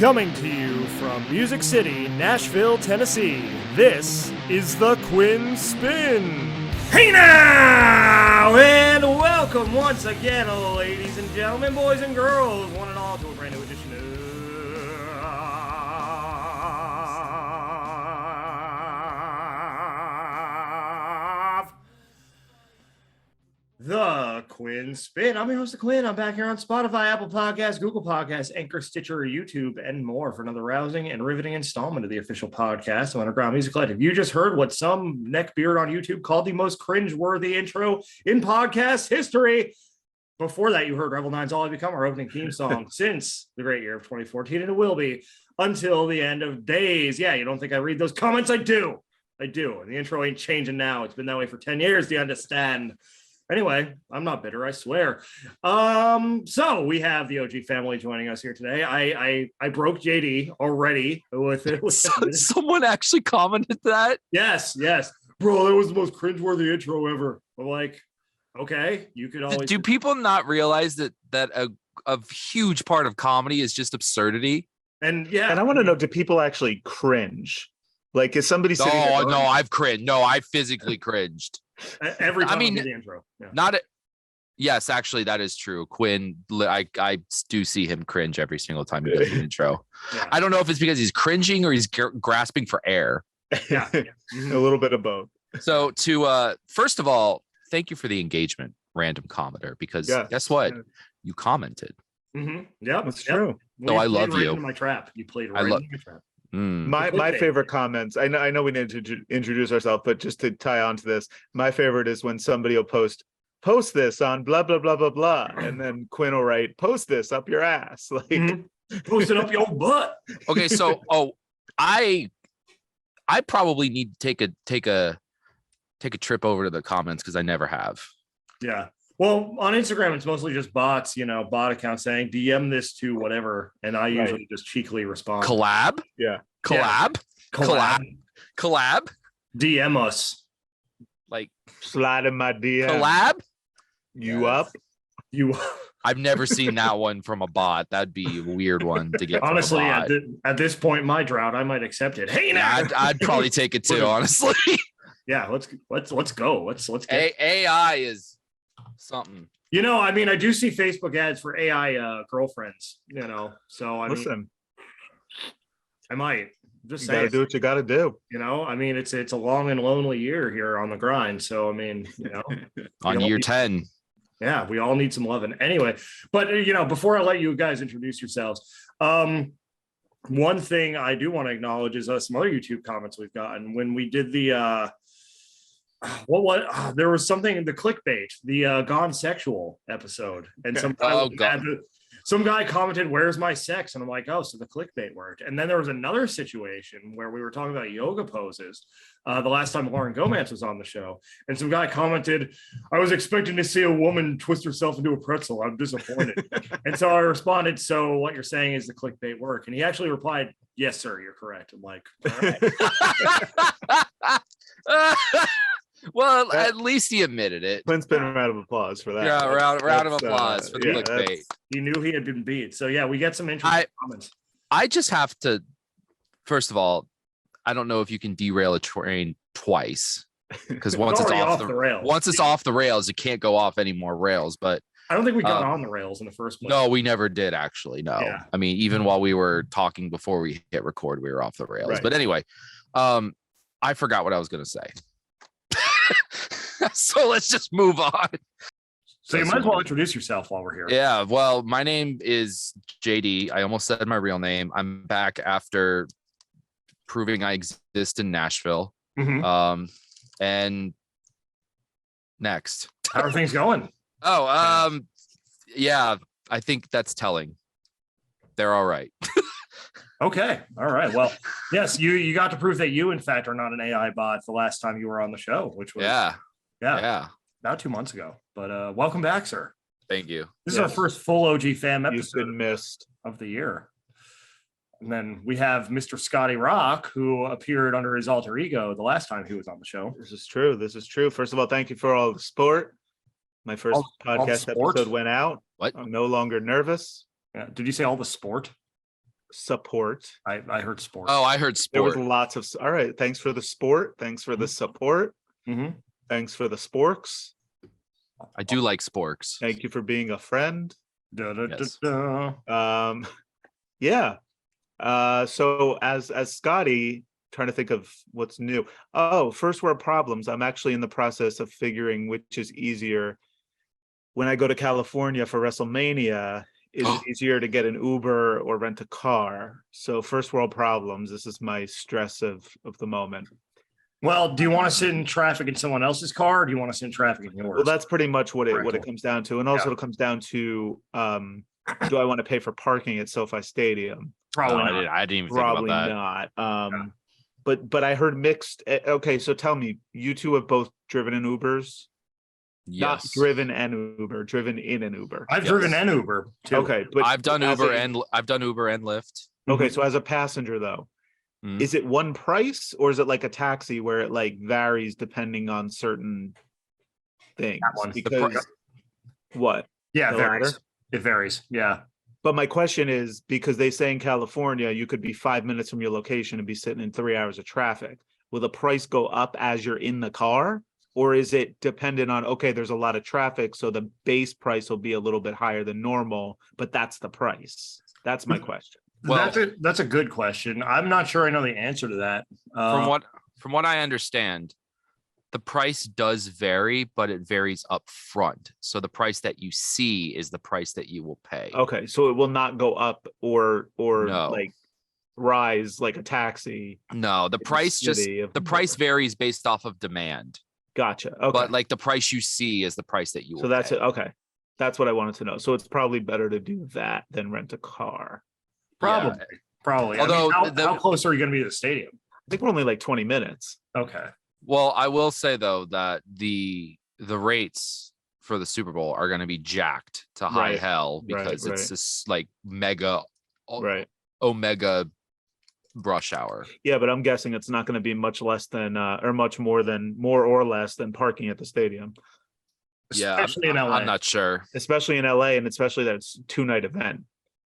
Coming to you from Music City, Nashville, Tennessee, this is the Quinn Spinn. Hey now, and welcome once again, ladies and gentlemen, boys and girls, one and all, to a brand new edition of The Quinn Spinn. I'm your host, the Quinn. I'm back here on Spotify, Apple Podcasts, Google Podcasts, Anchor, Stitcher, YouTube, and more for another rousing and riveting installment of the official podcast of Underground Music Collective. You just heard what some neckbeard on YouTube called the most cringe-worthy intro in podcast history. Before that, you heard Rebel Nine's All I Become, our opening theme song since the great year of 2014, and it will be until the end of days. Yeah, you don't think I read those comments? I do. And the intro ain't changing now. It's been that way for 10 years. Do you understand? Anyway, I'm not bitter, I swear. So we have the OG family joining us here today. I broke JD already with it. Someone actually commented that? Yes. Bro, that was the most cringeworthy intro ever. I'm like, okay, you could always. Do people not realize that a huge part of comedy is just absurdity? And yeah. And I want to know, do people actually cringe? Like, is somebody sitting there No, I've cringed. No, I physically cringed. Every time I do the intro. Yeah. Yes, actually, that is true. Quinn, I do see him cringe every single time he does the intro. Yeah. I don't know if it's because he's cringing or he's grasping for air. Yeah. A little bit of both. So first of all, thank you for the engagement, random commenter, because guess what? Yeah. You commented. Mm-hmm. Yeah, that's true. So I love you. Into my trap. You played right into my trap. My favorite comments, I know we need to introduce ourselves, but just to tie on to this, my favorite is when somebody will post this on blah blah blah blah blah, and then Quinn will write, post this up your ass, like post it up your butt. Okay, so I probably need to take a trip over to the comments because I never have. Yeah. Well, on Instagram, it's mostly just bots, bot accounts saying DM this to whatever. And I usually just cheekily respond. Collab? Yeah. Collab? DM us. Like, slide in my DM. Collab? You up? I've never seen that one from a bot. That'd be a weird one to get. Honestly, at this point in my drought, I might accept it. Hey, now. Yeah, I'd probably take it too, honestly. Yeah, let's go. Let's get AI is something. I do see Facebook ads for AI girlfriends, so listen, I might just say, do what you got to do. It's a long and lonely year here on the grind. So, on year 10. Yeah, we all need some loving anyway. But, before I let you guys introduce yourselves, one thing I do want to acknowledge is some other YouTube comments we've gotten when we did the, there was something, the clickbait, the Gone Sexual episode, and some guy commented, "Where's my sex?" And I'm like, oh, so the clickbait worked. And then there was another situation where we were talking about yoga poses the last time Lauren Gomez was on the show, and some guy commented, "I was expecting to see a woman twist herself into a pretzel. I'm disappointed." And so I responded, "So what you're saying is the clickbait work?" And he actually replied, "Yes, sir, you're correct." I'm like, all right. Well, at least he admitted it. Quinn Spinn, a round of applause for that. Yeah, round of applause for the clickbait. He knew he had been beat. So yeah, we get some interesting comments. I just have to, first of all, I don't know if you can derail a train twice, because once it's off the rails. Once it's off the rails, it can't go off any more rails. But I don't think we got on the rails in the first place. No, we never did actually. No, yeah. I mean, even while we were talking before we hit record, we were off the rails. Right. But anyway, I forgot what I was going to say. So let's just move on. So you might as well introduce yourself while we're here. Yeah, well, my name is JD. I almost said my real name. I'm back after proving I exist in Nashville. Mm-hmm. And next. How are things going? Yeah, I think that's telling. They're all right. Okay. All right. Well, yes, you got to prove that you, in fact, are not an AI bot the last time you were on the show, which was about 2 months ago. But welcome back, sir. Thank you. This is our first full OG fam episode. You've been missed of the year. And then we have Mr. Scotty Rock, who appeared under his alter ego the last time he was on the show. This is true. First of all, thank you for all the support. My first podcast episode went out. What? I'm no longer nervous. Yeah. Did you say all the sport? support. I heard sport. Oh, I heard There was sport. lots of. All right. Thanks for the sport. Thanks for the support. Mm-hmm. Thanks for the sporks. I do like sporks. Thank you for being a friend. Yes. Yeah. So as Scotty, trying to think of what's new. Oh, first world problems. I'm actually in the process of figuring which is easier. When I go to California for WrestleMania, is it easier to get an Uber or rent a car? So first world problems. This is my stress of the moment. Well, do you want to sit in traffic in someone else's car, or do you want to sit in traffic in yours? Well, that's pretty much what it comes down to. And also it comes down to do I want to pay for parking at SoFi Stadium? Probably not. I didn't even think about that. Not. But I heard mixed. Okay, so tell me, you two have both driven in Ubers? Yes. Not driven and Uber, driven in an Uber. I've driven an Uber too. Okay, but I've done Uber and Lyft. Okay, so as a passenger though, is it one price or is it like a taxi where it like varies depending on certain things? Because what? Yeah, it varies. It varies. Yeah. But my question is, because they say in California, you could be 5 minutes from your location and be sitting in 3 hours of traffic. Will the price go up as you're in the car? Or is it dependent on, okay, there's a lot of traffic, so the base price will be a little bit higher than normal, but that's the price? That's my question. Well, that's a good question. I'm not sure I know the answer to that. From what I understand, the price does vary, but it varies up front. So the price that you see is the price that you will pay. Okay, so it will not go up or No. like rise like a taxi. No, the price price varies based off of demand. Gotcha. Okay. But like the price you see is the price that you will So that's pay. it. Okay. That's what I wanted to know. So it's probably better to do that than rent a car. Probably. Yeah. Probably. Although I mean, how close are you going to be to the stadium? I think we're only like 20 minutes. Okay. Well, I will say though that the rates for the Super Bowl are going to be jacked to high hell because it's this like mega omega rush hour. Yeah, but I'm guessing it's not going to be much less than or much more or less than parking at the stadium. Especially in LA. I'm not sure. Especially in LA, and especially that it's a 2-night event.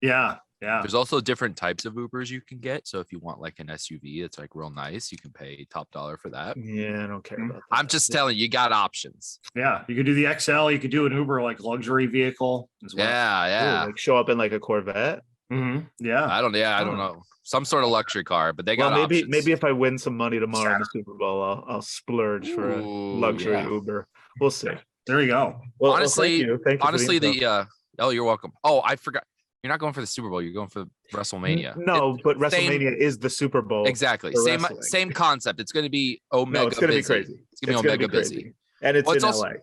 Yeah. Yeah. There's also different types of Ubers you can get. So if you want like an SUV, it's like real nice. You can pay top dollar for that. Yeah, I don't care about that. I'm just telling you, you got options. Yeah. You could do the XL. You could do an Uber like luxury vehicle as well. Yeah. Ooh, like show up in like a Corvette. Mm-hmm. Yeah. I don't know. Some sort of luxury car, but they got options. Maybe if I win some money tomorrow in the Super Bowl, I'll splurge for a luxury Uber. We'll see. There you go. Well, honestly, thank you you're welcome. Oh, I forgot. You're not going for the Super Bowl. You're going for WrestleMania. No, but WrestleMania is the Super Bowl. Exactly. Same concept. It's going to be Omega. No, it's going to be crazy. It's going to be Omega busy. And it's in LA.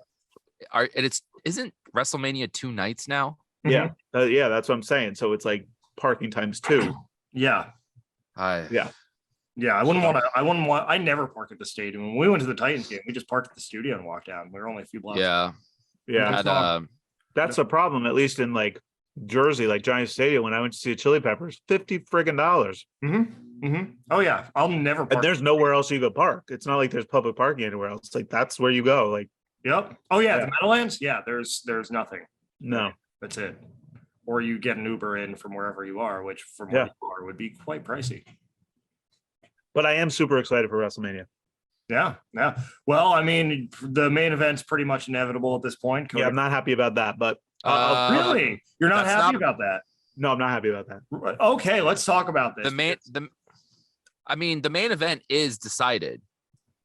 Isn't WrestleMania 2 nights now? Yeah. That's what I'm saying. So it's like parking times 2. Yeah. Yeah. I never park at the stadium. When we went to the Titans game, we just parked at the studio and walked down. We were only a few blocks. Yeah. That's a problem, at least in like Jersey, like Giant Stadium. When I went to see the Chili Peppers, $50 friggin'. Mm-hmm. Mm-hmm. Oh yeah, I'll never park. And there's nowhere else you go park. It's not like there's public parking anywhere else. Like that's where you go. Like, yep. Oh yeah, the Meadowlands. Yeah, there's nothing. No, that's it. Or you get an Uber in from wherever you are, which from where you are would be quite pricey. But I am super excited for WrestleMania. Yeah. Well, I mean, the main event's pretty much inevitable at this point. Yeah, I'm not happy about that, but really, you're not happy about that? No, I'm not happy about that. Okay, let's talk about this. The main event is decided.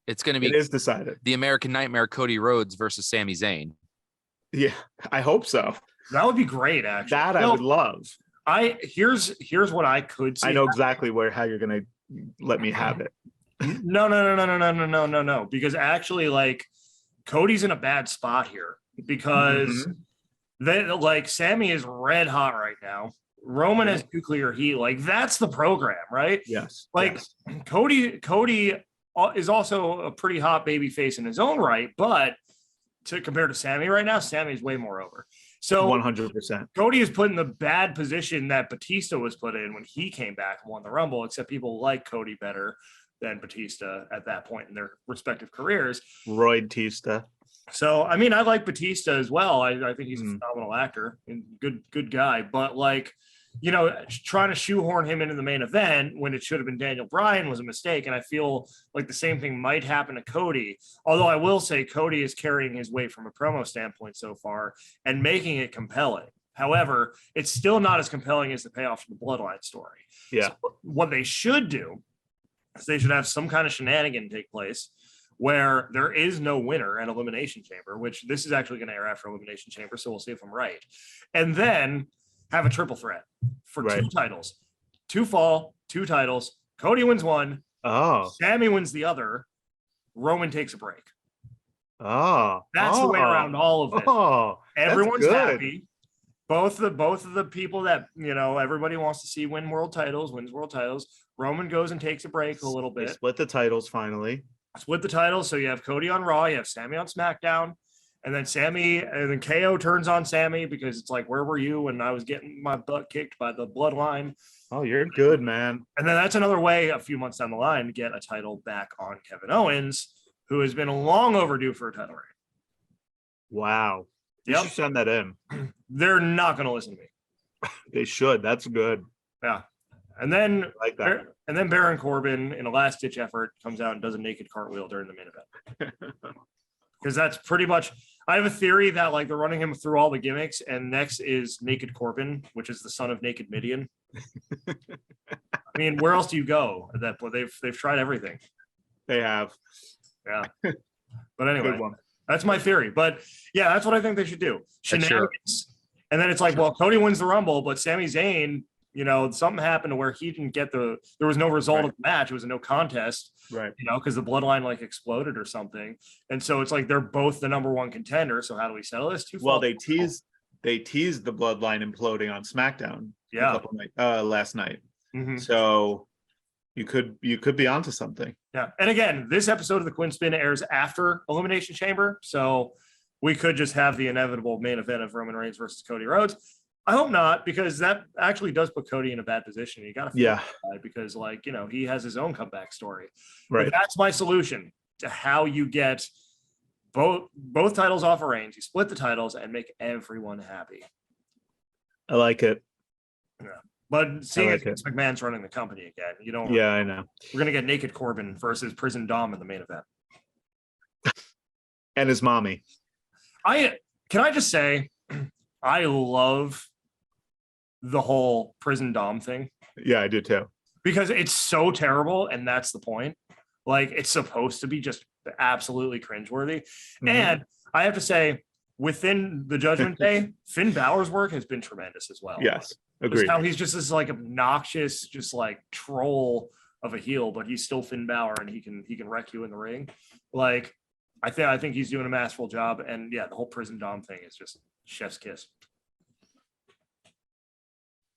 It's going to be. It is decided. The American Nightmare, Cody Rhodes versus Sami Zayn. Yeah, I hope so. That would be great. Actually, I would love. Here's what I could see. I know exactly how you're going to let me have it. No. Because actually, like, Cody's in a bad spot here because Sammy is red hot right now. Roman has nuclear heat. Like, that's the program, right? Yes. Cody is also a pretty hot baby face in his own right, but compare to Sammy right now, Sammy's way more over. So 100%. Cody is put in the bad position that Batista was put in when he came back and won the Rumble, except people like Cody better than Batista at that point in their respective careers. Roy-tista. So, I mean, I like Batista as well. I think he's a phenomenal actor and good guy. But, like, trying to shoehorn him into the main event when it should have been Daniel Bryan was a mistake. And I feel like the same thing might happen to Cody. Although I will say Cody is carrying his weight from a promo standpoint so far and making it compelling. However, it's still not as compelling as the payoff from the Bloodline story. Yeah. So what they should do is they should have some kind of shenanigan take place where there is no winner at Elimination Chamber, which this is actually going to air after Elimination Chamber. So we'll see if I'm right. And then have a triple threat for 2 titles, 2 fall, 2 titles. Cody wins 1. Oh, Sammy wins the other. Roman takes a break. Oh, that's the way around all of it. Oh, everyone's happy. Both of the people that everybody wants to see wins world titles. Roman goes and takes a break a little bit. They split the titles finally. Split the titles, so you have Cody on Raw, you have Sammy on SmackDown, and then KO turns on Sammy because it's like, where were you when I was getting my butt kicked by the Bloodline? Oh, you're good, man. And then that's another way a few months down the line to get a title back on Kevin Owens, who has been long overdue for a title reign. Wow. You should send that in. They're not going to listen to me. They should. That's good. Yeah. And then I like that. And then Baron Corbin, in a last-ditch effort, comes out and does a naked cartwheel during the main event. Because that's pretty much. I have a theory that they're running him through all the gimmicks, and next is Naked Corbin, which is the son of Naked Midian. I mean, where else do you go at that point? They've tried everything. They have. Yeah. But anyway, that's my theory. But yeah, that's what I think they should do. Shenanigans. And then it's like, well, Cody wins the Rumble, but Sami Zayn, something happened to where he didn't get there was no result of the match. It was a no contest, right? Because the bloodline exploded or something. And so it's like, they're both the number 1 contender. So how do we settle this? Well, they teased the bloodline imploding on SmackDown. Yeah. Last night. Mm-hmm. So you could be onto something. Yeah. And again, this episode of the Quinn Spinn airs after Elimination Chamber. So we could just have the inevitable main event of Roman Reigns versus Cody Rhodes. I hope not, because that actually does put Cody in a bad position. You got to feel bad because he has his own comeback story. Right. But that's my solution to how you get both titles off of Reigns. You split the titles and make everyone happy. I like it. Yeah. But seeing Vince McMahon's running the company again, I know. We're gonna get Naked Corbin versus Prison Dom in the main event. And his mommy. Can I just say, I love the whole Prison Dom thing. Yeah, I do too. Because it's so terrible, and that's the point. It's supposed to be just absolutely cringeworthy. Mm-hmm. And I have to say, within the Judgment Day, Finn Balor's work has been tremendous as well. Yes, agreed. How he's just this obnoxious, just troll of a heel, but he's still Finn Balor, and he can wreck you in the ring. I think he's doing a masterful job, and yeah, the whole Prison Dom thing is just chef's kiss.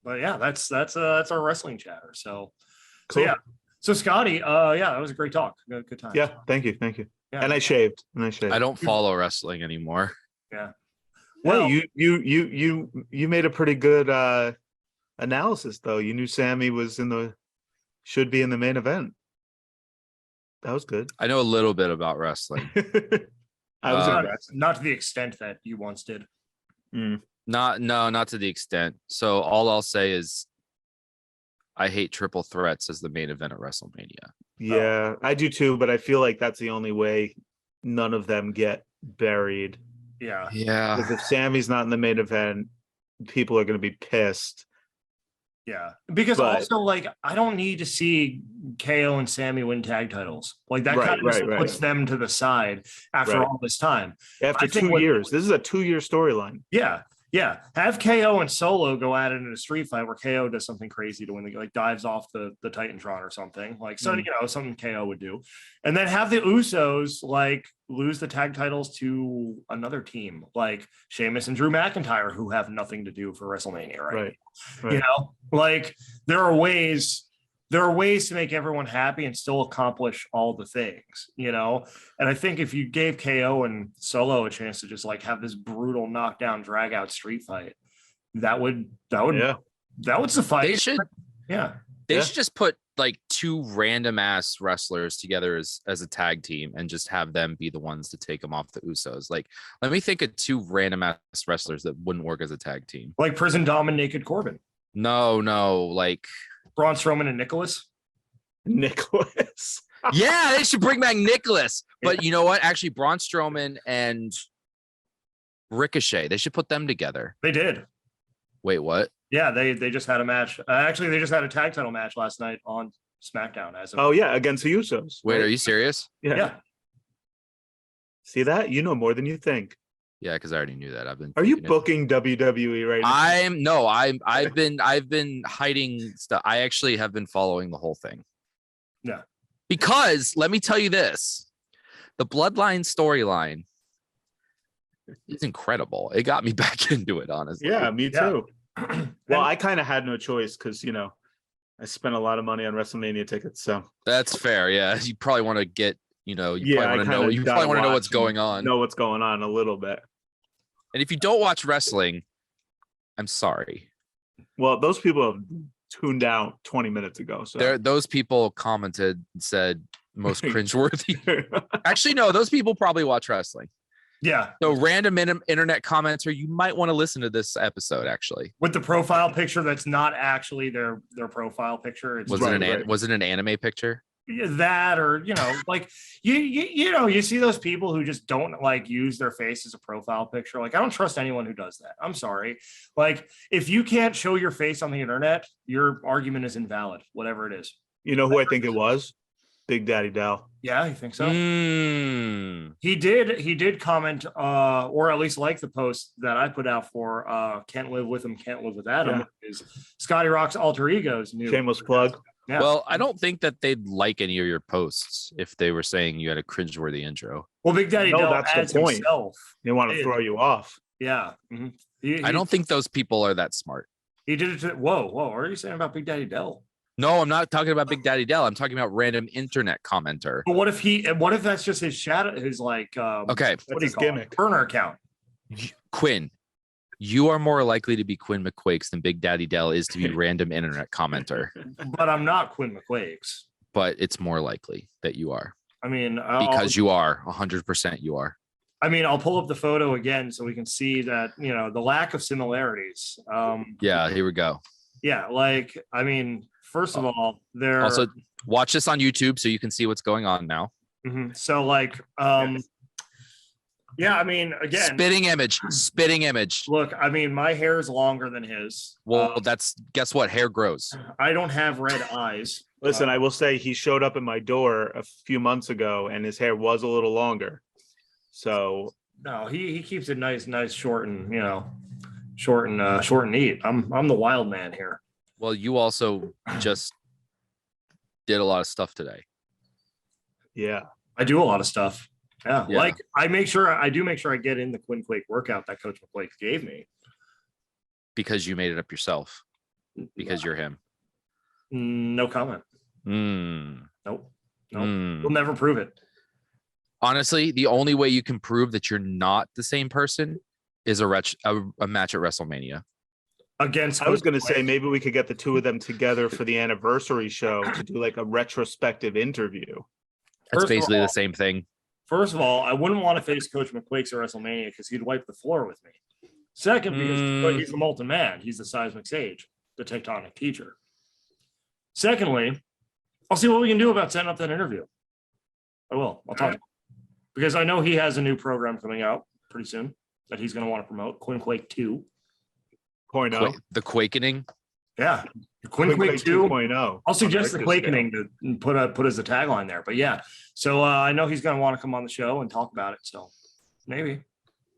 But yeah, that's our wrestling chatter. So, cool. So yeah. So Scotty, that was a great talk. Good time. Yeah, thank you. Yeah. And I shaved. I don't follow wrestling anymore. Yeah. Well, you made a pretty good analysis though. You knew Sammy was should be in the main event. That was good. I know a little bit about wrestling. I was not to the extent that you once did. Not to the extent. So all I'll say is I hate triple threats as the main event at WrestleMania. Yeah, I do too, but I feel like that's the only way none of them get buried. Yeah. Because if Sammy's not in the main event, people are going to be pissed. Yeah. Because also, I don't need to see KO and Sammy win tag titles. That puts them to the side after all this time. After 2 years. This is a 2-year storyline. Yeah. Yeah, have KO and Solo go at it in a street fight where KO does something crazy to win, dives off the Titantron or something something KO would do, and then have the Usos lose the tag titles to another team like Sheamus and Drew McIntyre, who have nothing to do for WrestleMania, right? There are ways to make everyone happy and still accomplish all the things, And I think if you gave KO and Solo a chance to just have this brutal knockdown, drag out street fight, that would suffice. They should just put 2 random ass wrestlers together as a tag team and just have them be the ones to take them off the Usos. Let me think of 2 random ass wrestlers that wouldn't work as a tag team. Like Prison Dom and Naked Corbin. No, like Braun Strowman and Nicholas. Yeah, they should bring back Nicholas. But you know what? Actually, Braun Strowman and Ricochet, they should put them together. They did. Wait, what? Yeah, they just had a match. Actually, they just had a tag title match last night on SmackDown. Against the Usos. Wait, Are you serious? Yeah. See that? You know more than you think. Yeah, because I already knew that. Are you booking WWE right now? I've been hiding stuff. I actually have been following the whole thing. Yeah. Because let me tell you this, the Bloodline storyline is incredible. It got me back into it, honestly. Yeah, me too. Well, I kind of had no choice because I spent a lot of money on WrestleMania tickets. So that's fair. Yeah, you probably want to get. You probably want to know what's going on. Know what's going on a little bit. And if you don't watch wrestling, I'm sorry. Well, those people have tuned out 20 minutes ago. So those people commented and said most cringeworthy. Actually, no, those people probably watch wrestling. Yeah. So random internet commenter, you might want to listen to this episode actually. With the profile picture that's not actually their profile picture. It's was it an anime picture? That, or like you see those people who just don't like use their face as a profile picture. Like, I don't trust anyone who does that. I'm sorry. Like, if you can't show your face on the internet, your argument is invalid, whatever it is. You know who I think it was? Big Daddy Dell. Yeah, you think so? He did comment, or at least like the post that I put out for Can't Live With Him, Can't Live Without Him, is Scotty Rock's alter ego's new. Shameless plug. Yeah. Well, I don't think that they'd like any of your posts if they were saying you had a cringeworthy intro. Well, Big Daddy Dell adds the point. Himself. They want to throw you off. Yeah. Mm-hmm. I don't think those people are that smart. He did it to, whoa, what are you saying about Big Daddy Dell? No, I'm not talking about Big Daddy Dell. I'm talking about random internet commenter. But what if that's just his shadow, his like okay, what do you call it? Burner account? Quinn, you are more likely to be Quinn McQuakes than Big Daddy Dell is to be random internet commenter. But I'm not Quinn McQuakes. But it's more likely that you are. I mean, because you are 100%. You are. I mean, I'll pull up the photo again so we can see that the lack of similarities. Yeah, here we go. Yeah, like, I mean, first of all, they're also watch this on YouTube so you can see what's going on now. Mm-hmm. So, like, yeah, I mean, again, spitting image. Look, I mean, my hair is longer than his. Well, guess what? Hair grows. I don't have red eyes. Listen, I will say he showed up at my door a few months ago and his hair was a little longer. So no, he keeps it nice, short and short and neat. I'm the wild man here. Well, you also just did a lot of stuff today. Yeah, I do a lot of stuff. Yeah. Like I do make sure I get in the Quinn Quake workout that Coach McQuake gave me. Because you made it up yourself. Because you're him. No comment. Nope. We'll never prove it. Honestly, the only way you can prove that you're not the same person is a match at WrestleMania. I was going to say maybe we could get the two of them together for the anniversary show to do like a retrospective interview. That's basically the same thing. First of all, I wouldn't want to face Coach McQuakes at WrestleMania because he'd wipe the floor with me. Second, because he's the molten man. He's the seismic sage, the tectonic teacher. Secondly, I'll see what we can do about setting up that interview. I will. I'll talk to him. Because I know he has a new program coming out pretty soon that he's going to want to promote, Quinn Quake 2.0. The Quakening? Yeah. Quinn Quake 2.0. I'll suggest the Quakening to put as a tagline there. But yeah, so I know he's going to want to come on the show and talk about it. So maybe.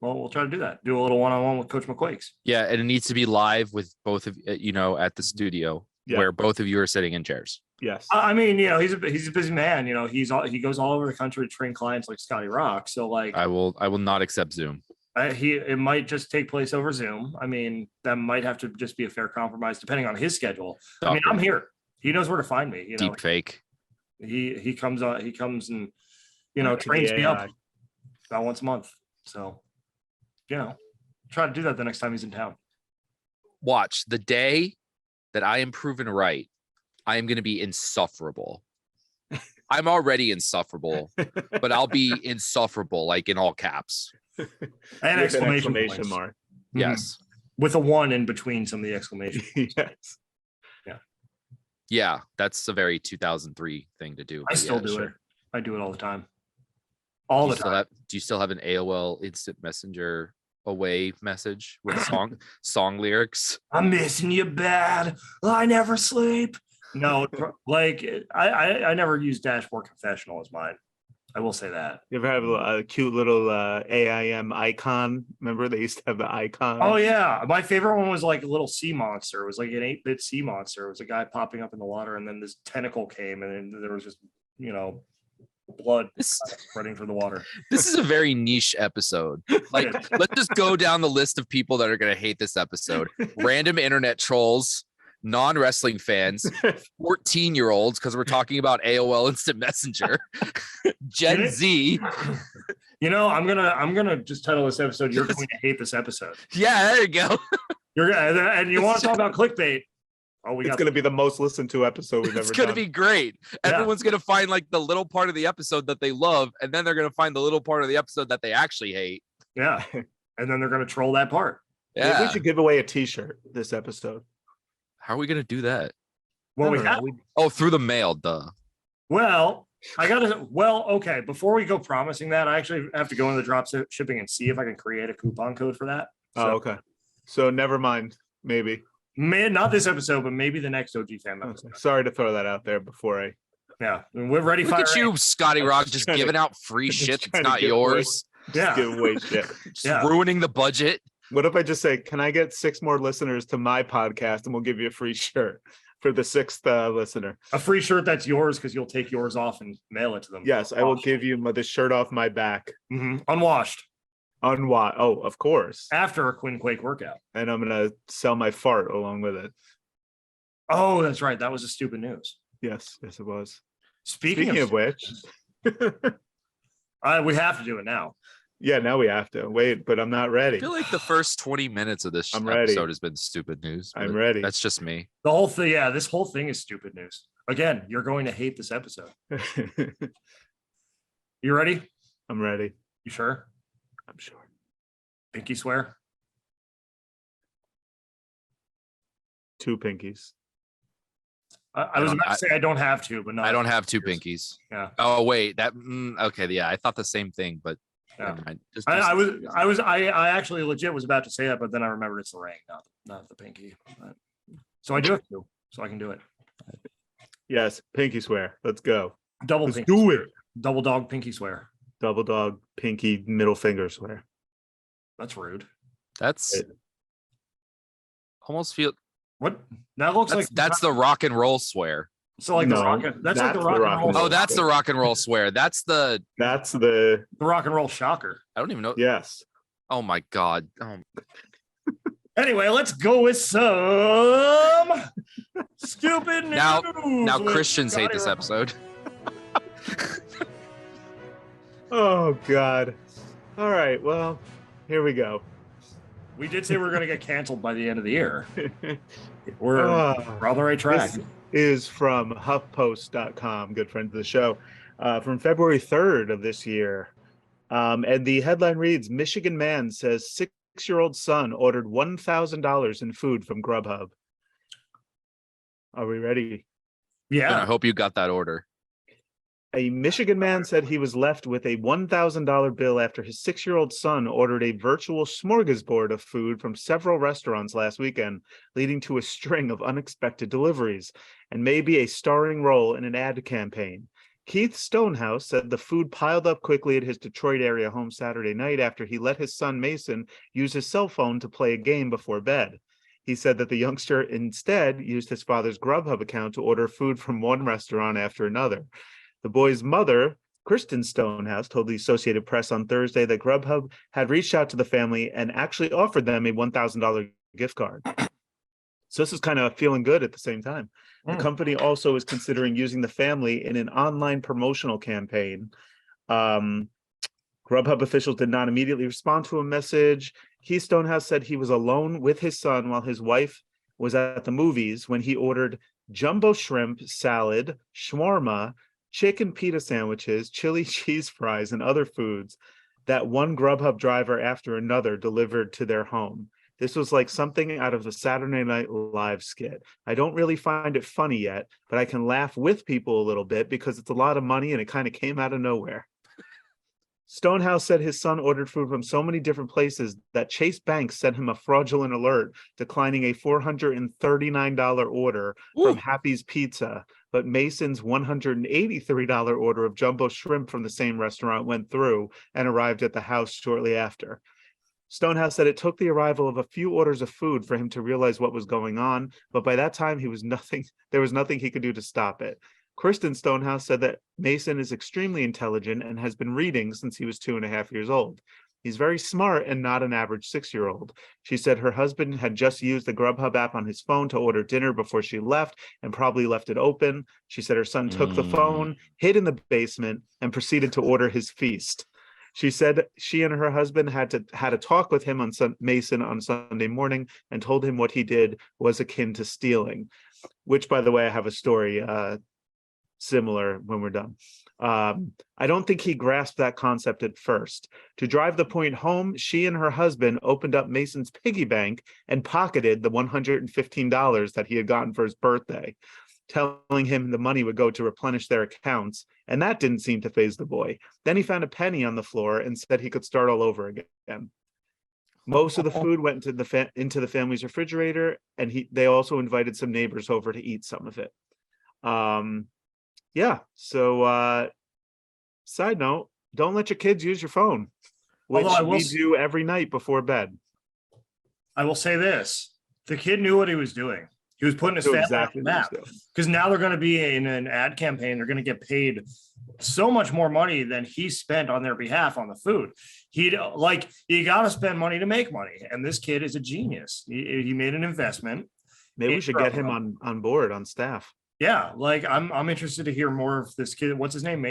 Well, we'll try to do that. Do a little one-on-one with Coach McQuakes. Yeah, and it needs to be live with both of at the studio where both of you are sitting in chairs. Yes. I mean, he's a busy man. He goes all over the country to train clients like Scotty Rock. So like, I will not accept Zoom. It might just take place over Zoom. I mean, that might have to just be a fair compromise depending on his schedule. I mean, I'm here. He knows where to find me. Deep fake. He comes on. He comes and trains me up about once a month. So try to do that the next time he's in town. Watch the day that I am proven right. I am going to be insufferable. I'm already insufferable, but I'll be insufferable, like in all caps. And exclamation mark. Yes. with a 1 in between some of the exclamations. Yes. Yeah, that's a very 2003 thing to do. I still do it. I do it all the time. All the time. Do you still have an AOL Instant Messenger away message with song lyrics? I'm missing you bad. I never sleep. No, like I never use Dashboard Confessional as mine. I will say that. You ever have a cute little AIM icon? Remember they used to have the icon? Oh yeah, my favorite one was like a little sea monster. It was like an 8-bit sea monster. It was a guy popping up in the water, and then this tentacle came, and then there was just blood spreading through the water. This is a very niche episode. Like, let's just go down the list of people that are going to hate this episode. Random internet trolls, non-wrestling fans, 14-year-olds, because we're talking about AOL Instant Messenger, Gen Z. I'm gonna just title this episode, "You're Going to Hate This Episode." Yeah, there you go. And you want to talk about clickbait? Oh, it's going to be the most listened to episode we've ever done. It's going to be great. Yeah. Everyone's going to find like the little part of the episode that they love, and then they're going to find the little part of the episode that they actually hate. Yeah. And then they're going to troll that part. Yeah. Maybe we should give away a t-shirt this episode. How are we going to do that? Well, through the mail, duh. Well, okay. Before we go promising that, I actually have to go into the drop shipping and see if I can create a coupon code for that. So, okay. So never mind. Maybe. Not this episode, but maybe the next OG Fam episode. Okay. Sorry to throw that out there before I. Yeah, we're ready. Look at you, Scotty Rock, just giving out free shit that's not yours. Just give away shit. Ruining the budget. What if I just say, can I get 6 more listeners to my podcast and we'll give you a free shirt for the 6th listener? A free shirt that's yours because you'll take yours off and mail it to them. Yes, I will give you the shirt off my back. Mm-hmm. Unwashed. Oh, of course. After a Quinn Quake workout. And I'm going to sell my fart along with it. Oh, that's right. That was a stupid news. Yes, it was. Speaking of which, we have to do it now. Yeah, now we have to. Wait, but I'm not ready. I feel like the first 20 minutes of this episode has been stupid news. I'm ready. That's just me. The whole thing, this whole thing is stupid news. Again, you're going to hate this episode. You ready? I'm ready. You sure? I'm sure. Pinky swear? 2 pinkies. I was about to say I don't have to, but no. I don't have 2 pinkies. Yeah. Oh wait, okay. Yeah, I thought the same thing, but yeah. I actually legit was about to say that, but then I remembered it's the ring, not the pinky. So I do have to, so I can do it. Yes, pinky swear. Let's go. Let's pinky do swear. It. Double dog pinky swear. Double dog pinky middle finger swear. That's rude. That's almost feel. What? That looks like that's the rock and roll swear. So like the rock. That's like the rock and roll. Oh, that's the rock and roll swear. That's the rock and roll shocker. I don't even know. Yes. Oh my god. Anyway, let's go with some stupid news. Now Christians hate this episode. Oh God. All right. Well, here we go. We did say we were going to get canceled by the end of the year. We're on the right track. This is from HuffPost.com, good friend of the show, from February 3rd of this year. And the headline reads, Michigan man says 6-year-old son ordered $1,000 in food from Grubhub. Are we ready? Yeah. And I hope you got that order. A Michigan man said he was left with a $1,000 bill after his 6-year-old son ordered a virtual smorgasbord of food from several restaurants last weekend, leading to a string of unexpected deliveries and maybe a starring role in an ad campaign. Keith Stonehouse said the food piled up quickly at his Detroit area home Saturday night after he let his son Mason use his cell phone to play a game before bed. He said that the youngster instead used his father's Grubhub account to order food from one restaurant after another. The boy's mother, Kristen Stonehouse, told the Associated Press on Thursday that Grubhub had reached out to the family and actually offered them a $1,000 gift card. So this is kind of feeling good at the same time. The company also is considering using the family in an online promotional campaign. Grubhub officials did not immediately respond to a message. Keith Stonehouse said he was alone with his son while his wife was at the movies when he ordered jumbo shrimp, salad, shawarma, chicken pita sandwiches, chili cheese fries, and other foods that one Grubhub driver after another delivered to their home. This was like something out of a Saturday Night Live skit. I don't really find it funny yet, but I can laugh with people a little bit because it's a lot of money and it kind of came out of nowhere. Stonehouse said his son ordered food from so many different places that Chase Banks sent him a fraudulent alert declining a $439 order from Happy's Pizza, but Mason's $183 order of jumbo shrimp from the same restaurant went through and arrived at the house shortly after. Stonehouse said it took the arrival of a few orders of food for him to realize what was going on, but by that time there was nothing he could do to stop it. Kristen Stonehouse said that Mason is extremely intelligent and has been reading since he was 2.5 years old. He's very smart and not an average 6-year-old. She said her husband had just used the Grubhub app on his phone to order dinner before she left and probably left it open. She said her son took the phone, hid in the basement, and proceeded to order his feast. She said she and her husband had a talk with him on Mason on Sunday morning and told him what he did was akin to stealing, which, by the way, I have a story similar when we're done. I don't think he grasped that concept at first. To drive the point home, she and her husband opened up Mason's piggy bank and pocketed the $115 that he had gotten for his birthday, telling him the money would go to replenish their accounts, and that didn't seem to faze the boy. Then he found a penny on the floor and said he could start all over again. Most of the food went into the family's refrigerator, and they also invited some neighbors over to eat some of it. Yeah. So, side note, don't let your kids use your phone, which we do every night before bed. I will say this. The kid knew what he was doing. He was putting his family on the map, because now they're going to be in an ad campaign. They're going to get paid so much more money than he spent on their behalf on the food. You got to spend money to make money. And this kid is a genius. He made an investment. Maybe we should get him on board, on staff. Yeah, I'm interested to hear more of this kid. What's his name?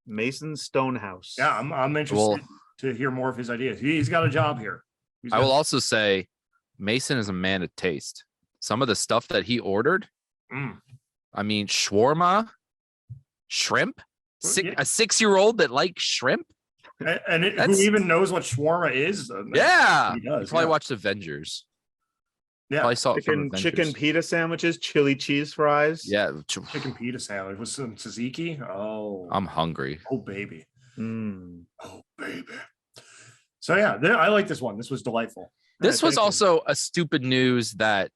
Mason Stonehouse. Yeah, I'm interested to hear more of his ideas. He's got a job here. I will also say Mason is a man of taste. Some of the stuff that he ordered, I mean, shawarma, shrimp, a 6-year-old that likes shrimp. And who even knows what shawarma is? Yeah, he does. Probably watched Avengers. Yeah, I saw chicken pita sandwiches, chili cheese fries. Yeah, chicken pita sandwich with some tzatziki. Oh, I'm hungry. Oh baby. Oh baby. So yeah, I like this one. This was delightful. This was also a stupid news that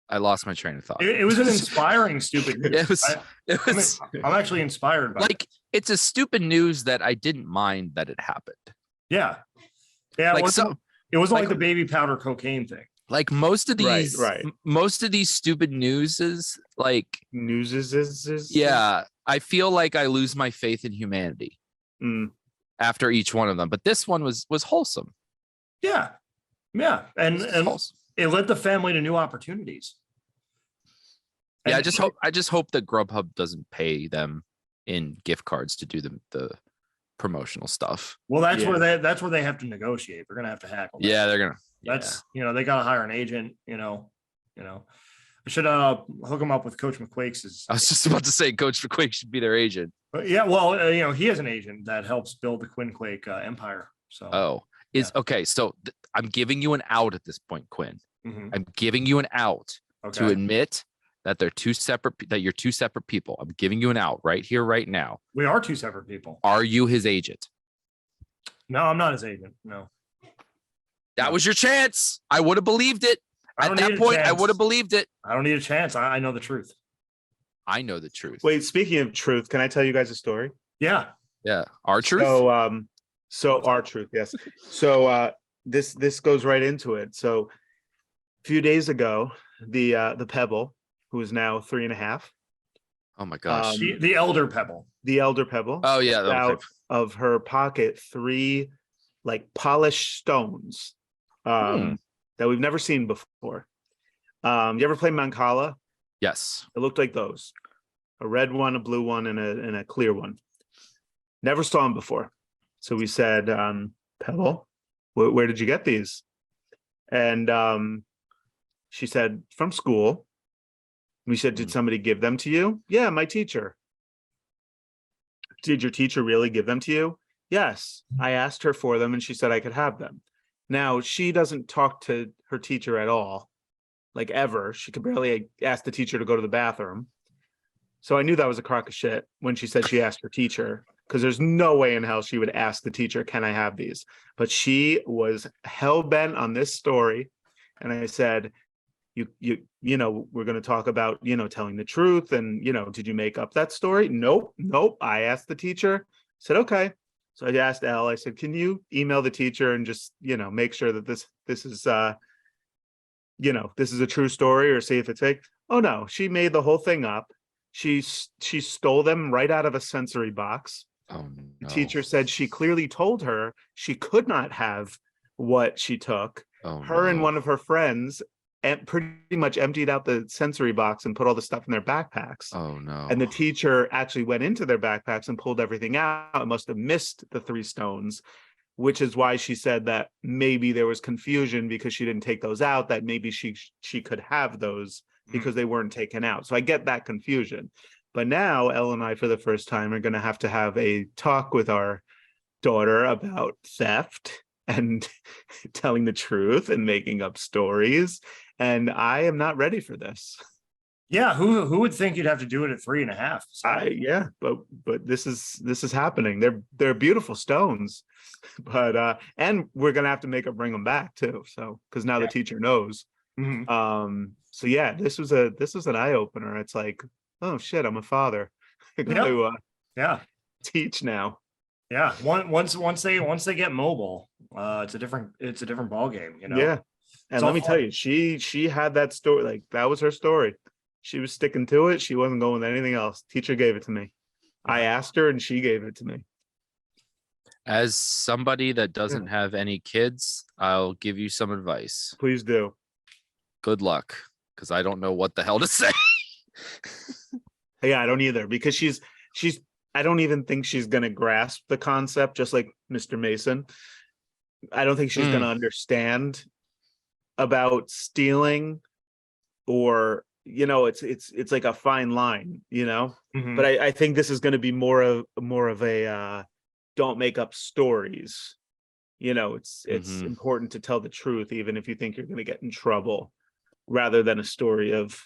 I lost my train of thought. It was an inspiring stupid news. I'm actually inspired by it. It's a stupid news that I didn't mind that it happened. Yeah. Yeah. It wasn't like the baby powder cocaine thing. Like most of these, most of these stupid yeah, I feel like I lose my faith in humanity after each one of them. But this one was wholesome. Yeah. Yeah. And it led the family to new opportunities. Yeah, I just hope that Grubhub doesn't pay them in gift cards to do the promotional stuff. Well, that's where they have to negotiate. They're gonna have to hackle that. Yeah, they're gonna. That's they gotta hire an agent. I should hook them up with Coach McQuake's. I was just about to say Coach McQuake should be their agent. But yeah, well, he has an agent that helps build the Quinn Quake empire. So okay. So I'm giving you an out at this point, Quinn. I'm giving you an out to admit that you're two separate people. I'm giving you an out right here, right now. We are two separate people. Are you his agent? No, I'm not his agent. No. That was your chance. I would have believed it. At that point, I would have believed it. I don't need a chance. I know the truth. I know the truth. Wait, speaking of truth, can I tell you guys a story? Yeah. Yeah. Our truth? So our truth, yes. So this goes right into it. So a few days ago, the Pebble, who is now 3.5. Oh my gosh. The elder Pebble. The elder Pebble. Oh yeah. Out of her pocket 3 polished stones that we've never seen before. You ever play Mancala? Yes. It looked like those. A red one, a blue one, and a clear one. Never saw them before. So we said, Pebble, where did you get these? And she said, from school. We said, did somebody give them to you? Yeah, my teacher. Did your teacher really give them to you? yes, I asked her for them and she said I could have them. Now, she doesn't talk to her teacher at all, like ever. She could barely ask the teacher to go to the bathroom. So I knew that was a crock of shit when she said she asked her teacher, because there's no way in hell she would ask the teacher, can I have these? But she was hell-bent on this story. And I said, you know, we're going to talk about, you know, telling the truth. And, you know, did you make up that story? Nope. I asked the teacher. I said, okay. So I asked Elle, I said, can you email the teacher and just, you know, make sure that this is, you know, this is a true story, or see if it's fake. Oh no, she made the whole thing up. She stole them right out of a sensory box. Oh no. The teacher said she clearly told her she could not have what she took. Oh, her and no. one of her friends pretty much emptied out the sensory box and put all the stuff in their backpacks. Oh no. And the teacher actually went into their backpacks and pulled everything out. It must have missed the 3 stones, which is why she said that maybe there was confusion because she didn't take those out, that maybe she could have those because they weren't taken out. So I get that confusion. But now Elle and I, for the first time, are going to have a talk with our daughter about theft and telling the truth and making up stories. And I am not ready for this. Yeah, who would think you'd have to do it at 3.5? Yeah, but this is happening. They're beautiful stones, but and we're gonna have to make her bring them back too. So because now the teacher knows. Mm-hmm. So yeah, this was an eye opener. It's like, oh shit, I'm a father. I gotta teach now. Yeah, once they get mobile, it's a different ball game, you know. Yeah, and let me tell you, she had that story, like that was her story. She was sticking to it. She wasn't going with anything else. Teacher gave it to me. I asked her and she gave it to me. As somebody that doesn't have any kids, I'll give you some advice. Please do. Good luck, because I don't know what the hell to say. Yeah, I don't either, because she's I don't even think she's gonna grasp the concept, just like Mr. Mason. I don't think she's gonna understand about stealing, or you know, it's like a fine line, you know. Mm-hmm. But I think this is going to be more of a don't make up stories. You know, it's important to tell the truth, even if you think you're going to get in trouble, rather than a story of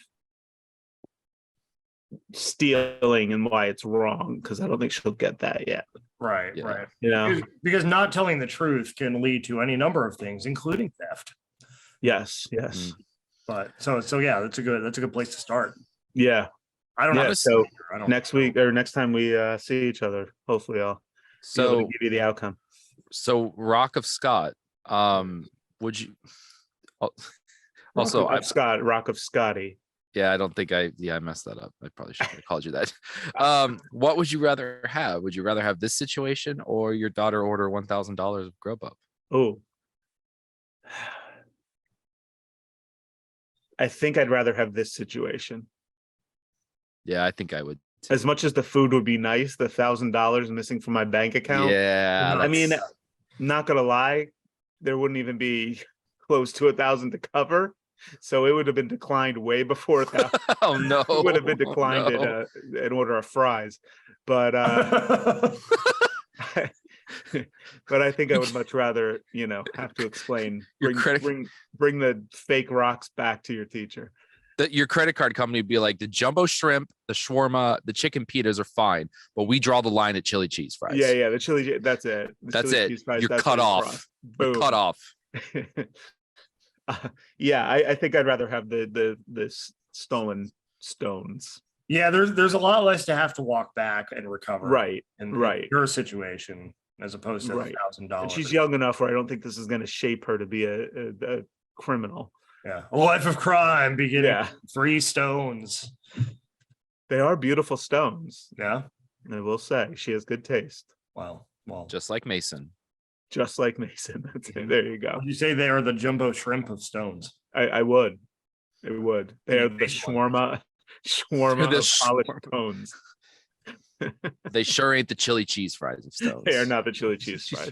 stealing and why it's wrong, because I don't think she'll get that yet. Right. You know, because not telling the truth can lead to any number of things, including theft. Yes. But so yeah, that's a good place to start. Yeah. I don't know. So next week or next time we see each other, hopefully I'll be able to give you the outcome. So Rock of Scott, would you also Rock of Scotty? Yeah, I don't think I messed that up. I probably should have called you that. What would you rather have? Would you rather have this situation or your daughter order $1,000 of Grubhub? Oh, I think I'd rather have this situation. Yeah, I think I would too. As much as the food would be nice, the $1,000 missing from my bank account. Yeah, I mean, not gonna lie, there wouldn't even be close to 1,000 to cover, so it would have been declined way before that. Oh no, it would have been declined in order of fries, but but I think I would much rather, you know, have to explain. Bring the fake rocks back to your teacher. Your credit card company would be like, the jumbo shrimp, the shawarma, the chicken pitas are fine, but we draw the line at chili cheese fries. Yeah, the chili. That's it. That's it. You're cut off. You're cut off. Yeah, I think I'd rather have the stolen stones. Yeah, there's a lot less to have to walk back and recover. Right. In your situation, as opposed to $1,000. And she's young enough where I don't think this is going to shape her to be a criminal. Yeah, a life of crime beginning 3 stones. They are beautiful stones. Yeah, I will say she has good taste. Well, just like Mason. Just like Mason. That's it. There you go. You say they are the jumbo shrimp of stones. I would. It would. They are the shawarma of polished stones. They sure ain't the chili cheese fries of stones. They are not the chili cheese fries.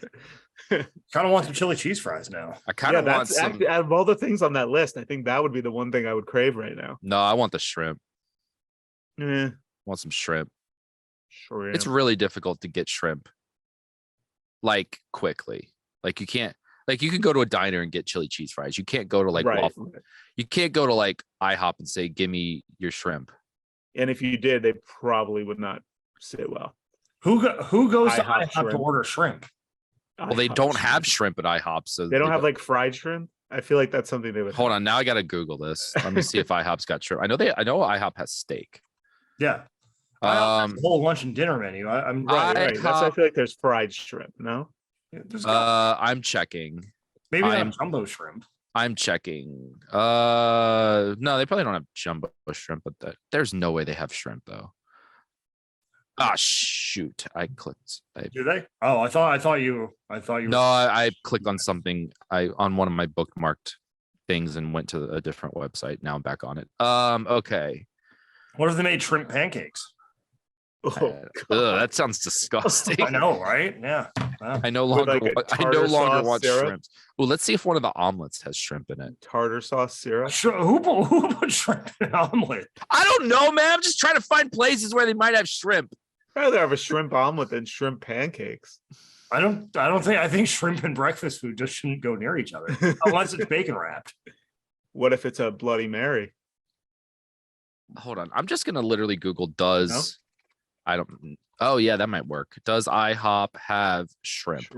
Kind of want some chili chease fries now. I kind of want some. Actually, out of all the things on that list, I think that would be the one thing I would crave right now. No, I want the shrimp. I want some shrimp. Sure. It's really difficult to get shrimp. like quickly. Like you can't, like you can go to a diner and get chili cheese fries. You can't go to like waffle. You can't go to like IHOP and say, "Give me your shrimp." And if you did, they probably would not sit well. Who goes to IHOP IHOP to order shrimp? Well, they don't have shrimp at IHOP, so they don't have like fried shrimp. I feel like that's something they would. Hold on, now I gotta Google this. Let me see if IHOP's got shrimp. I know IHOP has steak. Yeah. The whole lunch and dinner menu. I'm right. That's I feel like there's fried shrimp. No. I'm checking. Maybe not jumbo shrimp. I'm checking. No, they probably don't have jumbo shrimp, but there's no way they have shrimp though. Ah, shoot! I clicked. Do they? Oh, I thought you. No, I clicked on something. On one of my bookmarked things and went to a different website. Now I'm back on it. Okay. What if they made shrimp pancakes? That sounds disgusting. I know, right? Yeah. Wow. I no longer want shrimp. Well, let's see if one of the omelets has shrimp in it. Tartar sauce syrup. Who put shrimp in an omelet? I don't know, man. I'm just trying to find places where they might have shrimp. I'd rather have a shrimp omelet than shrimp pancakes. I think shrimp and breakfast food just shouldn't go near each other unless it's bacon wrapped. What if it's a Bloody Mary? Hold on. I'm just gonna literally Google oh yeah, that might work. Does IHOP have shrimp?